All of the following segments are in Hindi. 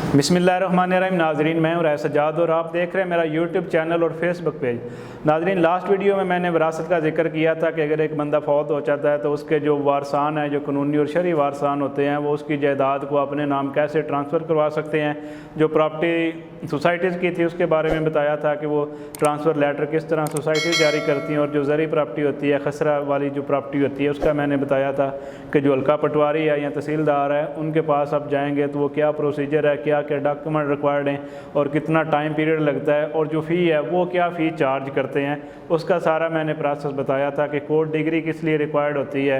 बिस्मिल्लाहिर्रहमानिर्रहीम। नाजरीन, मैं हूं राय सज्जाद और आप देख रहे हैं मेरा यूट्यूब चैनल और फेसबुक पेज। नाजरीन, लास्ट वीडियो में मैंने विरासत का जिक्र किया था कि अगर एक बंदा फौत हो जाता है तो उसके जो वारसान हैं, जो कानूनी और शरई वारसान होते हैं, वो उसकी जायदाद को अपने नाम कैसे ट्रांसफ़र करवा सकते हैं। जो प्रॉपर्टी सोसाइटीज़ की थी उसके बारे में बताया था कि वो ट्रांसफ़र लेटर किस तरह सोसाइटीज़ जारी करती हैं, और जो ज़री प्रॉपर्टी होती है, खसरा वाली जो प्रॉपर्टी होती है, उसका मैंने बताया था कि जो हल्का पटवारी है या तहसीलदार है उनके पास आप जाएंगे तो वो क्या प्रोसीजर है, क्या क्या डॉक्यूमेंट रिक्वायर्ड हैं और कितना टाइम पीरियड लगता है, और जो फ़ी है वो क्या फ़ी चार्ज करते हैं, उसका सारा मैंने प्रोसेस बताया था कि कोर्ट डिग्री किस लिए रिक्वायर्ड होती है,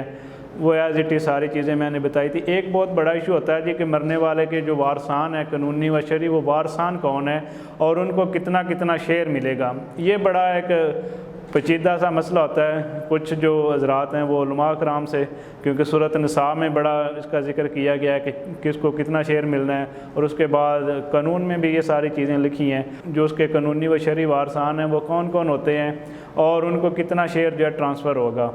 वो एज इट इज़ सारी चीज़ें मैंने बताई थी। एक बहुत बड़ा इशू होता है जी कि मरने वाले के जो वारसान है कानूनी व शरई, वो वारसान कौन है और उनको कितना कितना शेयर मिलेगा। ये बड़ा एक पेचीदा सा मसला होता है। कुछ जो हज़रात हैं वो उलमा कराम से, क्योंकि सूरत निसा में बड़ा इसका जिक्र किया गया है कि किसको कितना शेयर मिलना है, और उसके बाद कानून में भी ये सारी चीज़ें लिखी हैं, जो उसके कानूनी व शरई वारसान हैं वो कौन कौन होते हैं और उनको कितना शेयर जो है ट्रांसफ़र होगा।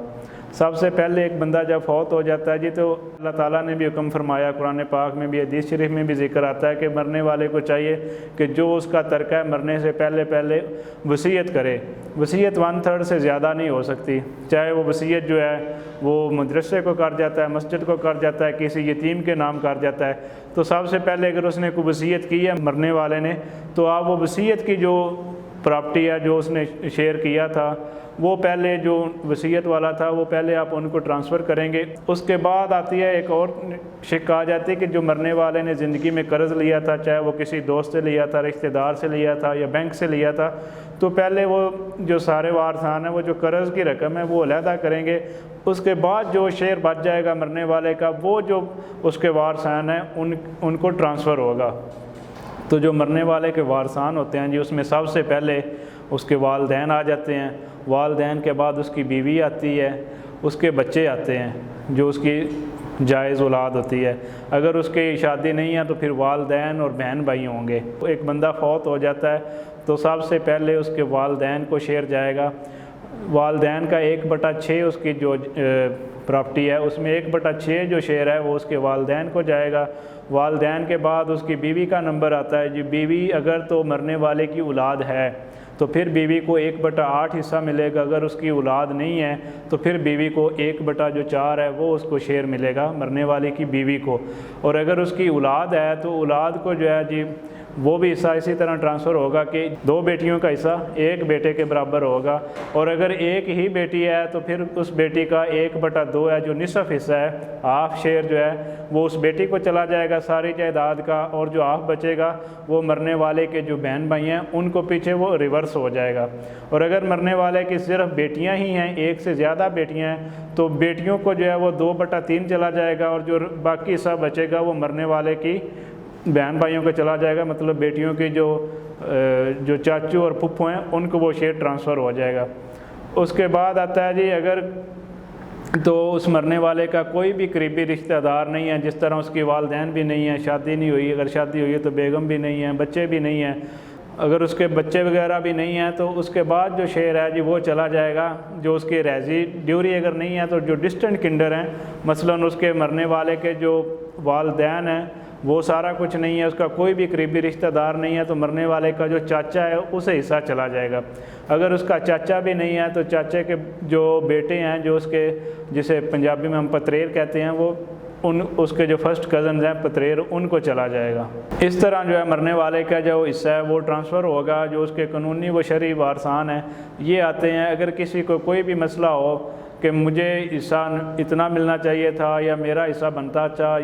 सबसे पहले एक बंदा जब फौत हो जाता है जी, तो अल्लाह ताला ने भी हुक्म फरमाया, कुरान पाक में भी, हदीस शरीफ में भी जिक्र आता है कि मरने वाले को चाहिए कि जो उसका तर्क है मरने से पहले पहले वसीयत करे। वसीयत 1/3 से ज़्यादा नहीं हो सकती। चाहे वो वसीयत जो है वो मदरसे को कर जाता है, मस्जिद को कर जाता है, किसी यतीम के नाम कर जाता है, तो सबसे पहले अगर उसने कोई वसीयत की है मरने वाले ने, तो आप वो वसीयत की जो प्रॉपर्टी है जो उसने शेयर किया था, वो पहले जो वसीयत वाला था वो पहले आप उनको ट्रांसफ़र करेंगे। उसके बाद आती है एक और शिक आ जाती है कि जो मरने वाले ने ज़िंदगी में कर्ज़ लिया था, चाहे वो किसी दोस्त से लिया था, रिश्तेदार से लिया था या बैंक से लिया था, तो पहले वो जो सारे वारसान हैं वो जो कर्ज़ की रकम है वो अलहदा करेंगे। उसके बाद जो शेयर बच जाएगा मरने वाले का, वो जो उसके वारसान हैं उनको ट्रांसफ़र होगा। तो जो मरने वाले के वारसान होते हैं जी, उसमें सबसे पहले उसके वालदैन आ जाते हैं। वालदैन के बाद उसकी बीवी आती है, उसके बच्चे आते हैं जो उसकी जायज़ औलाद होती है। अगर उसकी शादी नहीं है तो फिर वालदैन और बहन भाई होंगे। एक बंदा फौत हो जाता है तो सबसे पहले उसके वालदैन को शेयर जाएगा। वालदैन का 1/6 उसकी जो प्रॉपर्टी है उसमें 1/6 जो शेयर है वो उसके वालदैन को जाएगा। वालदैन के बाद उसकी बीवी का नंबर आता है जी। बीवी अगर तो मरने वाले की औलाद है तो फिर बीवी को 1/8 हिस्सा मिलेगा। अगर उसकी औलाद नहीं है तो फिर बीवी को 1/4 है वो उसको शेयर मिलेगा, मरने वाले की बीवी को। और अगर उसकी औलाद है तो औलाद को जो है जी वो भी हिस्सा इसी तरह ट्रांसफ़र होगा कि 2 बेटियों का हिस्सा 1 बेटे के बराबर होगा। और अगर एक ही बेटी है तो फिर उस बेटी का 1/2 है जो निसफ़ हिस्सा है, हाफ शेयर जो है वो उस बेटी को चला जाएगा सारी जायदाद का, और जो हाफ बचेगा वो मरने वाले के जो बहन भाई हैं उनको पीछे वो रिवर्स हो जाएगा। और अगर मरने वाले की सिर्फ बेटियां ही हैं, एक से ज़्यादा बेटियां हैं, तो बेटियों को जो है वो 2/3 चला जाएगा, और जो बाकी हिस्सा बचेगा वो मरने वाले की बहन भाइयों को चला जाएगा। मतलब बेटियों की जो चाचू और फुप्पो हैं उनको वो शेयर ट्रांसफ़र हो जाएगा। उसके बाद आता है जी, अगर तो उस मरने वाले का कोई भी करीबी रिश्तेदार नहीं है, जिस तरह उसकी वालदैन भी नहीं है, शादी नहीं हुई, अगर शादी हुई है तो बेगम भी नहीं है, बच्चे भी नहीं हैं, अगर उसके बच्चे वगैरह भी नहीं हैं, तो उसके बाद जो शेयर है जी वो चला जाएगा। जो उसके रेजी ड्यूरी अगर नहीं है तो जो डिस्टेंट किंडर हैं, मसलन उसके मरने वाले के जो वालदैन हैं वो सारा कुछ नहीं है, उसका कोई भी करीबी रिश्तेदार नहीं है, तो मरने वाले का जो चाचा है उसे हिस्सा चला जाएगा। अगर उसका चाचा भी नहीं है तो चाचे के जो बेटे हैं, जो उसके जिसे पंजाबी में हम पतरेर कहते हैं, वो उसके जो फर्स्ट कज़न हैं पतरेर, उनको चला जाएगा। इस तरह जो है मरने वाले का जो हिस्सा है वो ट्रांसफ़र होगा। जो उसके कानूनी व शरई वारसान हैं ये आते हैं। अगर किसी को कोई भी मसला हो कि मुझे हिस्सा इतना मिलना चाहिए था या मेरा हिस्सा बनता था,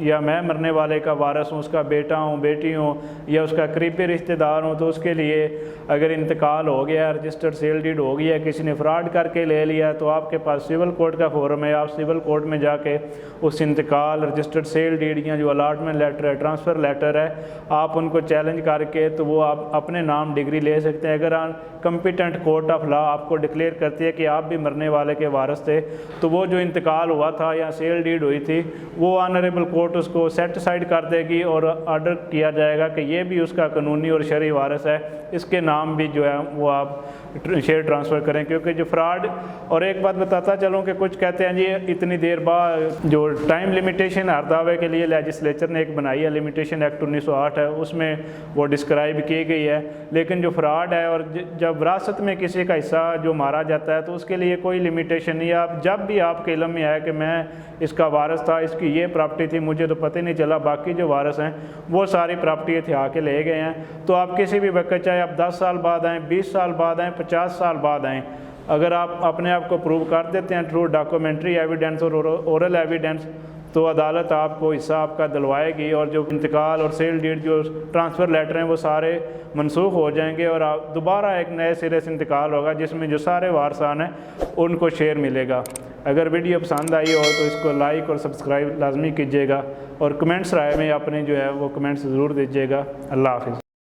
या मैं मरने वाले का वारिस हूँ, उसका बेटा हूँ, बेटी हूँ, या उसका करीबी रिश्तेदार हूँ, तो उसके लिए अगर इंतकाल हो गया, रजिस्टर्ड सेल डीड हो गया, किसी ने फ्रॉड करके ले लिया, तो आपके पास सिविल कोर्ट का फोरम है। आप सिविल कोर्ट में जाके उस इंतकाल, रजिस्टर्ड सेल डीड या जो अलाटमेंट लेटर है, ट्रांसफ़र लेटर है, आप उनको चैलेंज करके तो वो आप अपने नाम डिग्री ले सकते हैं। अगर कम्पिटेंट कोर्ट ऑफ लॉ आपको डिक्लेयर करती है कि आप भी मरने वाले के वारिस थे, तो वो जो इंतकाल हुआ था या सेल डीड हुई थी वो ऑनरेबल कोर्ट उसको सेट साइड कर देगी और ऑर्डर किया जाएगा कि ये भी उसका कानूनी और शरई वारिस है, इसके नाम भी जो है वो आप शेयर ट्रांसफ़र करें, क्योंकि जो फ्रॉड। और एक बात बताता चलूँ कि कुछ कहते हैं जी इतनी देर बाद, जो टाइम लिमिटेशन हर दावे के लिए लेजिस्लेचर ने एक बनाई है, लिमिटेशन एक्ट 1908 है, उसमें वो डिस्क्राइब की गई है। लेकिन जो फ्रॉड है, और जब विरासत में किसी का हिस्सा जो मारा जाता है तो उसके लिए कोई लिमिटेशन नहीं है। आप जब भी आपके इल्म में आए कि मैं इसका वारिस था, इसकी ये प्रॉपर्टी थी, मुझे तो पता ही नहीं चला, बाकी जो वारिस हैं वो सारी प्रॉपर्टी हथिया के ले गए हैं, तो आप किसी भी वक्त, चाहे आप 10 साल बाद आएँ, 20 साल बाद आएँ, 50 साल बाद आएँ, अगर आप अपने आप को प्रूव कर देते हैं थ्रू डॉक्यूमेंट्री एविडेंस और ओरल एविडेंस, तो अदालत आपको हिस्सा आपका दिलवाएगी, और जो इंतकाल और सेल डीड, जो ट्रांसफ़र लेटर हैं, वो सारे मनसूख हो जाएंगे, और आप दोबारा एक नए सिरे से इंतकाल होगा जिसमें जो सारे वारसान हैं उनको शेयर मिलेगा। अगर वीडियो पसंद आई हो तो इसको लाइक और सब्सक्राइब लाजमी कीजिएगा, और कमेंट्स राय में अपने जो है वो कमेंट्स ज़रूर दीजिएगा। अल्लाह हाफ़िज़।